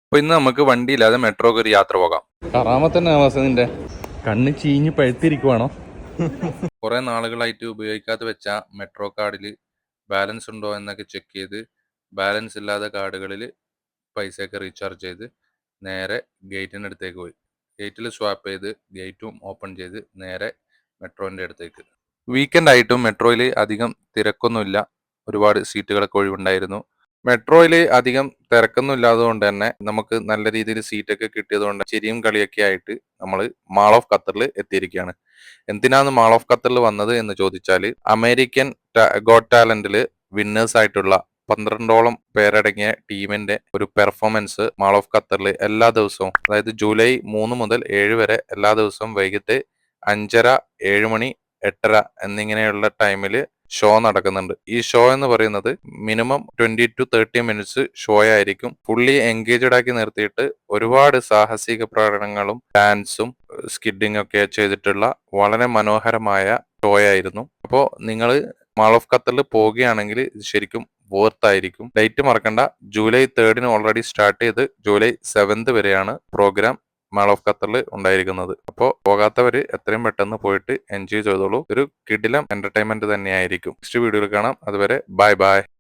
അപ്പൊ ഇന്ന് നമുക്ക് വണ്ടിയില്ലാതെ മെട്രോക്ക് ഒരു യാത്ര പോകാം. കറാമത്തന്നെ നിന്റെ കണ്ണ് ചീഞ്ഞ് പഴുത്തിരിക്കുവാണോ? കുറെ നാളുകളായിട്ട് ഉപയോഗിക്കാതെ വെച്ച മെട്രോ കാർഡിൽ ബാലൻസ് ഉണ്ടോ എന്നൊക്കെ ചെക്ക് ചെയ്ത് ബാലൻസ് ഇല്ലാത്ത കാർഡുകളിൽ പൈസയൊക്കെ റീചാർജ് ചെയ്ത് നേരെ ഗേറ്റിൻ്റെ അടുത്തേക്ക് പോയി. ഗേറ്റിൽ സ്വാപ്പ് ചെയ്ത് ഗേറ്റും ഓപ്പൺ ചെയ്ത് നേരെ മെട്രോൻ്റെ അടുത്തേക്ക്. വീക്കെൻഡ് ആയിട്ടും മെട്രോയിൽ അധികം തിരക്കൊന്നുമില്ല, ഒരുപാട് സീറ്റുകളൊക്കെ ഒഴിവുണ്ടായിരുന്നു. മെട്രോയിൽ അധികം തിരക്കൊന്നും ഇല്ലാത്തതുകൊണ്ട് തന്നെ നമുക്ക് നല്ല രീതിയിൽ സീറ്റൊക്കെ കിട്ടിയതുകൊണ്ട് ചിരിയും കളിയൊക്കെ ആയിട്ട് നമ്മൾ മാൾ ഓഫ് ഖത്തറിൽ എത്തിയിരിക്കുകയാണ്. എന്തിനാണ് മാൾ ഓഫ് ഖത്തറിൽ വന്നത് എന്ന് ചോദിച്ചാൽ, അമേരിക്കൻ ഗോട്ട് ടാലന്റിൽ വിന്നേഴ്സ് ആയിട്ടുള്ള 12ഓളം പേരടങ്ങിയ ടീമിന്റെ ഒരു പെർഫോമൻസ് മാൾ ഓഫ് ഖത്തറിൽ എല്ലാ ദിവസവും, അതായത് ജൂലൈ 3 മുതൽ 7 വരെ എല്ലാ ദിവസവും വൈകിട്ട് 5:30, 7 മണി, 8:30 എന്നിങ്ങനെയുള്ള ടൈമിൽ ഷോ നടക്കുന്നുണ്ട്. ഈ ഷോ എന്ന് പറയുന്നത് മിനിമം 20 to 30 മിനിറ്റ്സ് ഷോ ആയിരിക്കും. ഫുള്ളി എൻഗേജഡ് ആക്കി നിർത്തിയിട്ട് ഒരുപാട് സാഹസിക പ്രകടനങ്ങളും ഡാൻസും സ്കിഡിങ് ഒക്കെ ചെയ്തിട്ടുള്ള വളരെ മനോഹരമായ ഷോ ആയിരുന്നു. അപ്പോൾ നിങ്ങൾ മാൾ ഓഫ് ഖത്തറിൽ പോവുകയാണെങ്കിൽ ഇത് ശരിക്കും വർത്തായിരിക്കും. ഡേറ്റ് മറക്കണ്ട, ജൂലൈ 3 ഓൾറെഡി സ്റ്റാർട്ട് ചെയ്ത് ജൂലൈ 7 വരെയാണ് പ്രോഗ്രാം മാൾ ഓഫ് ഖത്തറിൽ ഉണ്ടായിരിക്കുന്നത്. അപ്പോൾ പോകാത്തവര് എത്രയും പെട്ടെന്ന് പോയിട്ട് എൻജോയ് ചെയ്തോളൂ. ഒരു കിടിലം എന്റർടൈൻമെന്റ് തന്നെയായിരിക്കും. നെക്സ്റ്റ് വീഡിയോയിൽ കാണാം. അതുവരെ ബൈ ബൈ.